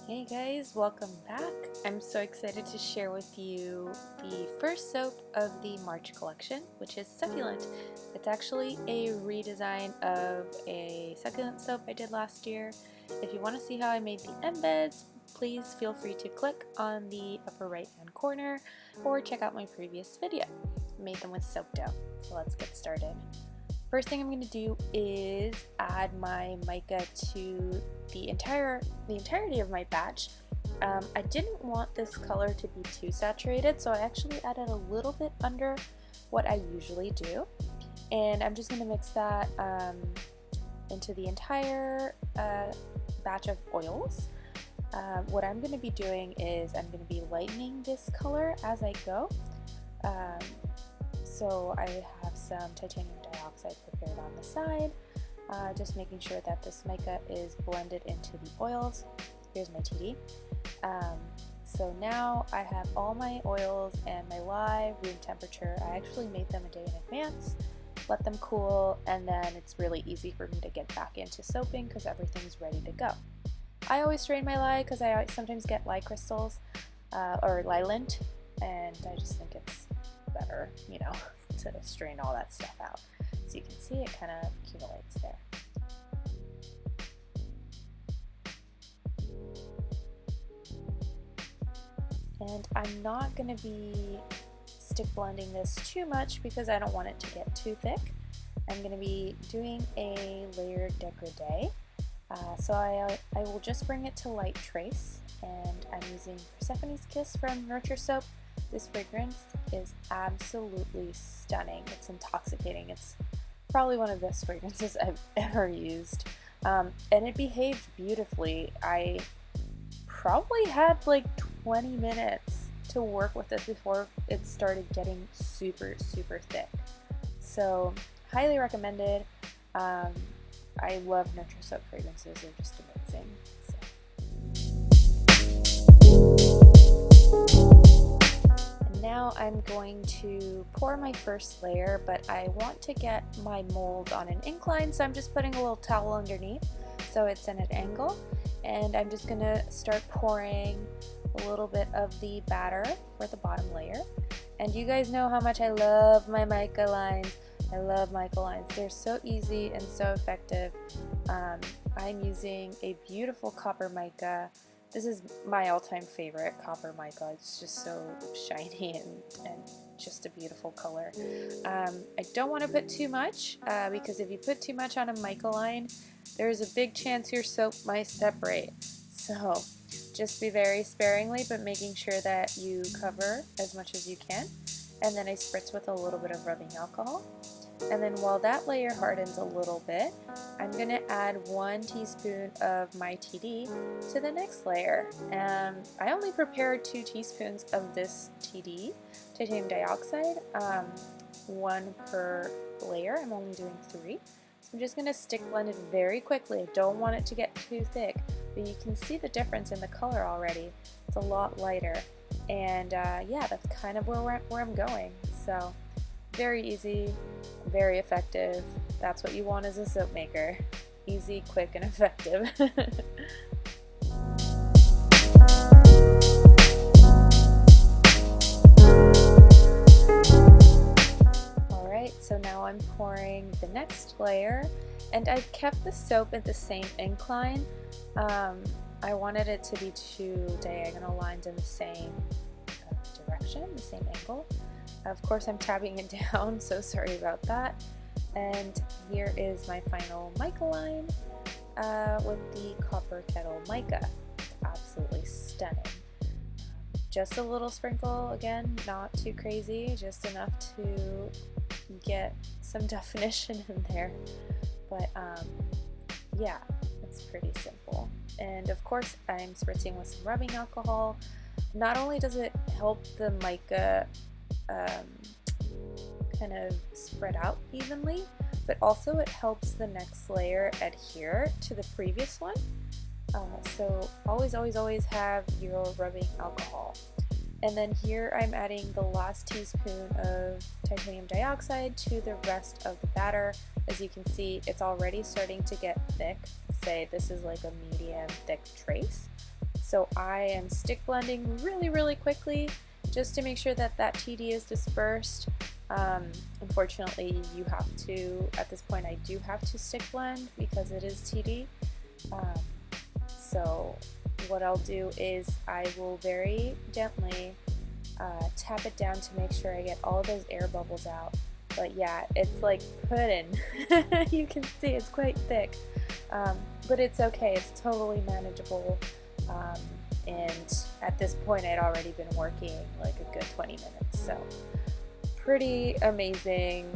Hey guys, welcome back. I'm so excited to share with you the first soap of the March collection, which is Succulent. It's actually a redesign of a succulent soap I did last year. If you want to see how I made the embeds, please feel free to click on the upper right hand corner or check out my previous video. I made them with soap dough. So let's get started. First thing I'm going to do is add my mica to the entirety of my batch. I didn't want this color to be too saturated, so I actually added a little bit under what I usually do. And I'm just going to mix that into the entire batch of oils. What I'm going to be doing is I'm going to be lightening this color as I go. So I have some titanium dioxide prepared on the side, just making sure that this mica is blended into the oils. Here's my TD. So now I have all my oils and my lye room temperature. I actually made them a day in advance, let them cool, and then it's really easy for me to get back into soaping because everything's ready to go. I always strain my lye because I sometimes get lye crystals or lye lint, and I just think it's better, you know, to strain all that stuff out. So you can see it kind of accumulates there. And I'm not going to be stick blending this too much because I don't want it to get too thick. I'm going to be doing a layered dégradé. So I will just bring it to light trace, and I'm using Persephone's Kiss from Nurture Soap. This fragrance is absolutely stunning. It's intoxicating. It's probably one of the best fragrances I've ever used. And it behaved beautifully. I probably had like 20 minutes to work with this before it started getting super thick. So highly recommended. I love Nurture Soap fragrances. They're just amazing. Now I'm going to pour my first layer, but I want to get my mold on an incline, so I'm just putting a little towel underneath so it's in an angle, and I'm just going to start pouring a little bit of the batter for the bottom layer. And you guys know how much I love my mica lines. I love mica lines. They're so easy and so effective. I'm using a beautiful copper mica. This is my all-time favorite, copper mica. It's just so shiny and just a beautiful color. I don't want to put too much because if you put too much on a mica line, there's a big chance your soap might separate. So just be very sparingly, but making sure that you cover as much as you can. And then I spritz with a little bit of rubbing alcohol. And then while that layer hardens a little bit, I'm going to add 1 teaspoon of my TD to the next layer. I only prepared 2 teaspoons of this TD, titanium dioxide, 1 per layer. I'm only doing 3. So I'm just going to stick blend it very quickly. I don't want it to get too thick, but you can see the difference in the color already. It's a lot lighter. And yeah, that's kind of where I'm going. So very easy, very effective. That's what you want as a soap maker. Easy, quick, and effective. Alright, so now I'm pouring the next layer, and I've kept the soap at the same incline. I wanted it to be 2 diagonal lines in the same direction, the same angle. Of course, I'm tabbing it down, so sorry about that. And here is my final mica line with the copper kettle mica. It's absolutely stunning. Just a little sprinkle, again, not too crazy, just enough to get some definition in there. But yeah, it's pretty simple. And of course, I'm spritzing with some rubbing alcohol. Not only does it help the mica kind of spread out evenly, but also it helps the next layer adhere to the previous one. So always have your rubbing alcohol. And then here I'm adding the last teaspoon of titanium dioxide to the rest of the batter. As you can see, it's already starting to get thick. Say this is like a medium thick trace. So I am stick blending really quickly just to make sure that that TD is dispersed. Unfortunately, you have to, at this point I do have to stick blend because it is TD. So what I'll do is I will very gently tap it down to make sure I get all of those air bubbles out. But yeah, it's like pudding. You can see it's quite thick, but it's okay, it's totally manageable. And at this point I'd already been working like a good 20 minutes, so pretty amazing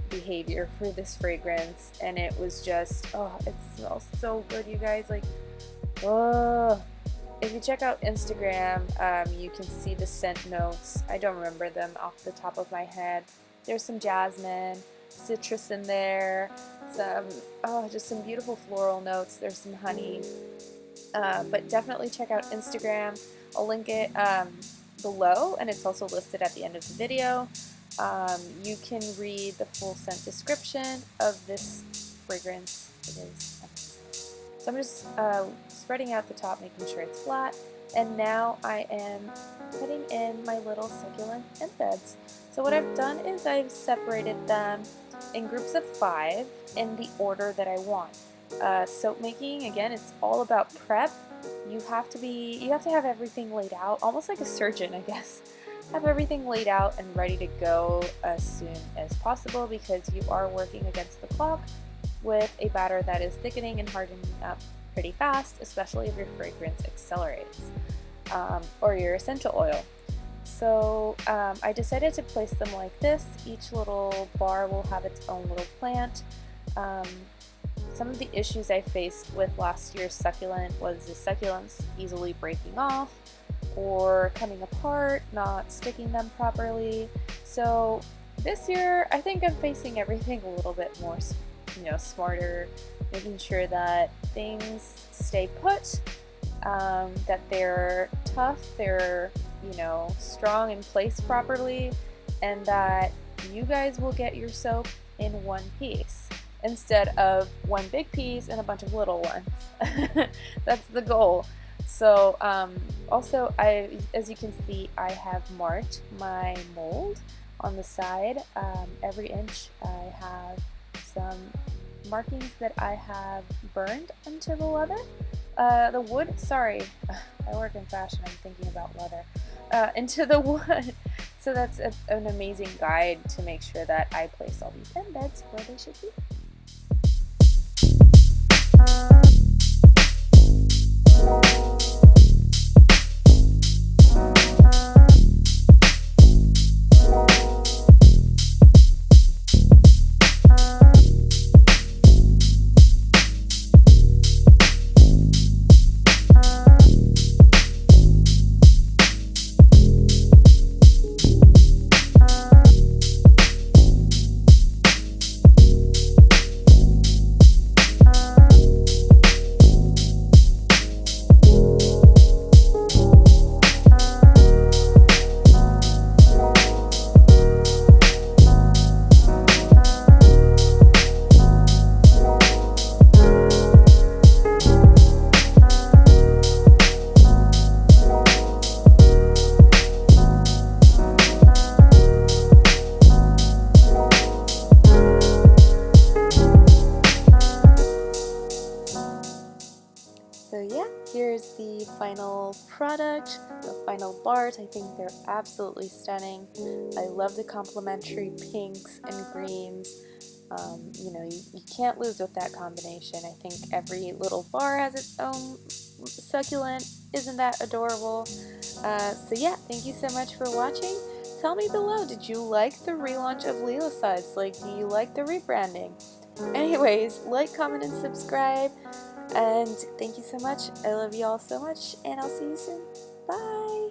behavior for this fragrance. And it was just, oh, it smells so good, you guys. Like, oh, if you check out Instagram, you can see the scent notes. I don't remember them off the top of my head. There's some jasmine, citrus in there, some, oh, just some beautiful floral notes. There's some honey. But definitely check out Instagram. I'll link it below, and it's also listed at the end of the video. You can read the full scent description of this fragrance. It is amazing. So I'm just spreading out the top, making sure it's flat, and now I am putting in my little succulent embeds. So what I've done is I've separated them in groups of 5 in the order that I want. Soap making, again, it's all about prep. You have to have everything laid out, almost like a surgeon, I guess. Have everything laid out and ready to go as soon as possible, because you are working against the clock with a batter that is thickening and hardening up pretty fast, especially if your fragrance accelerates, or your essential oil. So I decided to place them like this. Each little bar will have its own little plant. Some of the issues I faced with last year's succulent was the succulents easily breaking off or coming apart, not sticking them properly. So this year I think I'm facing everything a little bit more, smarter, making sure that things stay put, that they're tough, they're, strong and placed properly, and that you guys will get your soap in one piece instead of one big piece and a bunch of little ones. That's the goal. So also, as you can see, I have marked my mold on the side. Every inch I have some markings that I have burned into the leather. The wood, sorry, I work in fashion, I'm thinking about leather. Into the wood. So that's an amazing guide to make sure that I place all these embeds where they should be. So yeah, here's the final product, the final bars. I think they're absolutely stunning. I love the complementary pinks and greens. You can't lose with that combination. I think every little bar has its own succulent. Isn't that adorable? So yeah, thank you so much for watching. Tell me below, did you like the relaunch of Lilicides? Like, do you like the rebranding? Anyways, like, comment, and subscribe. And thank you so much. I love you all so much, and I'll see you soon. Bye!